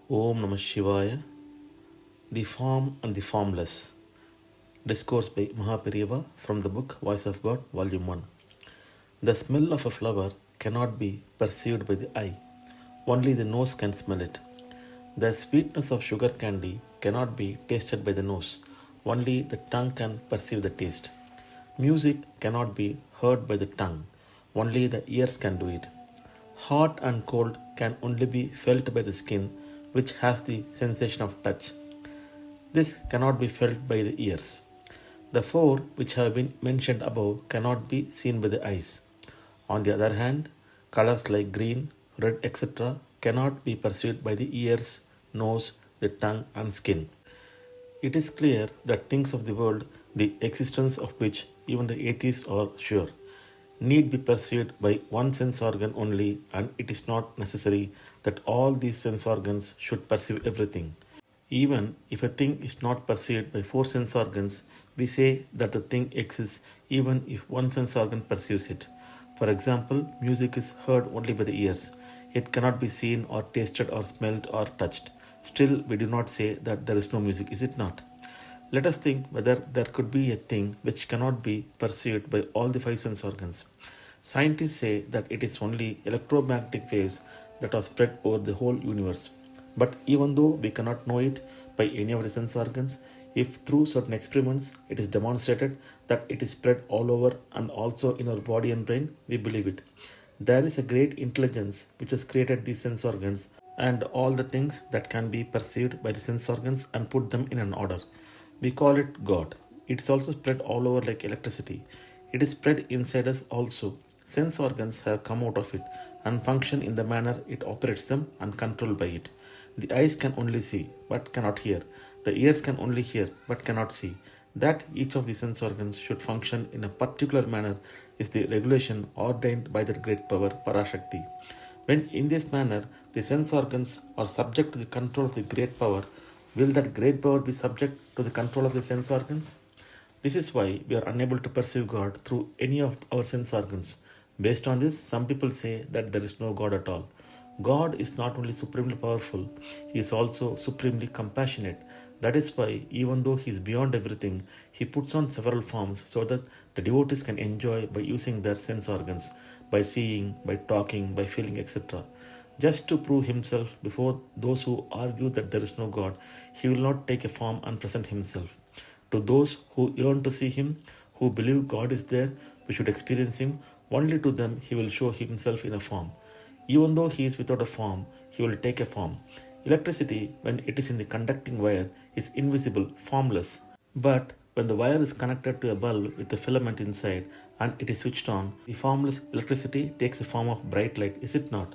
Om Namah Shivaya. The Form and the Formless. Discourse by MahaPeriyava from the book Voice of God, Volume 1. The smell of a flower cannot be perceived by the eye. Only the nose can smell it. The sweetness of sugar candy cannot be tasted by the nose. Only the tongue can perceive the taste. Music cannot be heard by the tongue. Only the ears can do it. Hot and cold can only be felt by the skin, which has the sensation of touch. This cannot be felt by the ears. The four which have been mentioned above cannot be seen by the eyes. On the other hand, colors like green, red, etc. cannot be perceived by the ears, nose, the tongue and skin. It is clear that things of the world, the existence of which even the atheists are sure, need be perceived by one sense organ only, and it is not necessary that all these sense organs should perceive everything. Even if a thing is not perceived by four sense organs, we say that the thing exists even if one sense organ perceives it. For example, music is heard only by the ears. It cannot be seen or tasted or smelled or touched. Still, we do not say that there is no music, is it not? Let us think whether there could be a thing which cannot be perceived by all the five sense organs. Scientists say that it is only electromagnetic waves that are spread over the whole universe. But even though we cannot know it by any of the sense organs, if through certain experiments it is demonstrated that it is spread all over and also in our body and brain, we believe it. There is a great intelligence which has created these sense organs and all the things that can be perceived by the sense organs and put them in an order. We call it God. It is also spread all over like electricity. It is spread inside us also. Sense organs have come out of it and function in the manner it operates them and controlled by it. The eyes can only see but cannot hear. The ears can only hear but cannot see. That each of the sense organs should function in a particular manner is the regulation ordained by that great power, Parashakti. When in this manner the sense organs are subject to the control of the great power, will that great power be subject to the control of the sense organs? This is why we are unable to perceive God through any of our sense organs. Based on this, some people say that there is no God at all. God is not only supremely powerful, He is also supremely compassionate. That is why, even though He is beyond everything, He puts on several forms so that the devotees can enjoy by using their sense organs, by seeing, by talking, by feeling, etc. Just to prove Himself before those who argue that there is no God, He will not take a form and present Himself. To those who yearn to see Him, who believe God is there, we should experience Him. Only to them He will show Himself in a form. Even though He is without a form, He will take a form. Electricity, when it is in the conducting wire, is invisible, formless. But when the wire is connected to a bulb with a filament inside and it is switched on, the formless electricity takes the form of bright light, is it not?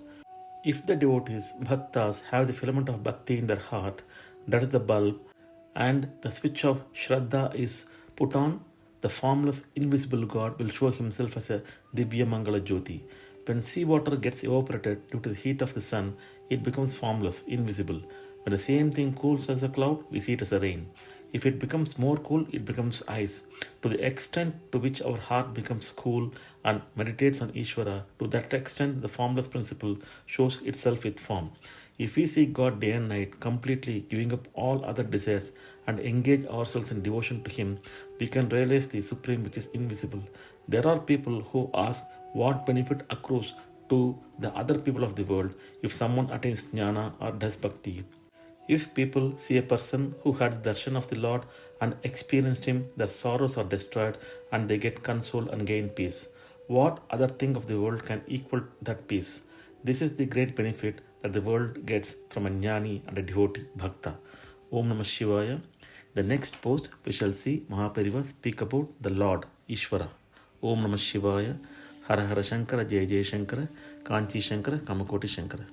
If the devotees, bhaktas, have the filament of bhakti in their heart, that is the bulb, and the switch of Shraddha is put on, the formless, invisible God will show Himself as a Divya Mangala Jyoti. When seawater gets evaporated due to the heat of the sun, it becomes formless, invisible. When the same thing cools as a cloud, we see it as a rain. If it becomes more cool, it becomes ice. To the extent to which our heart becomes cool and meditates on Ishvara, to that extent the formless principle shows itself with form. If we seek God day and night, completely giving up all other desires and engage ourselves in devotion to Him, we can realize the Supreme which is invisible. There are people who ask what benefit accrues to the other people of the world if someone attains jnana or does bhakti. If people see a person who had the darshan of the Lord and experienced Him, their sorrows are destroyed and they get console and gain peace. What other thing of the world can equal that peace? This is the great benefit that the world gets from a jnani and a devotee, bhakta. Om Namah Shivaya. The next post we shall see MahaPeriyava speak about the Lord, Ishvara. Om Namah Shivaya. Hara Hara Shankara, Jai Jai Shankara, Kanchi Shankara, Kamakoti Shankara.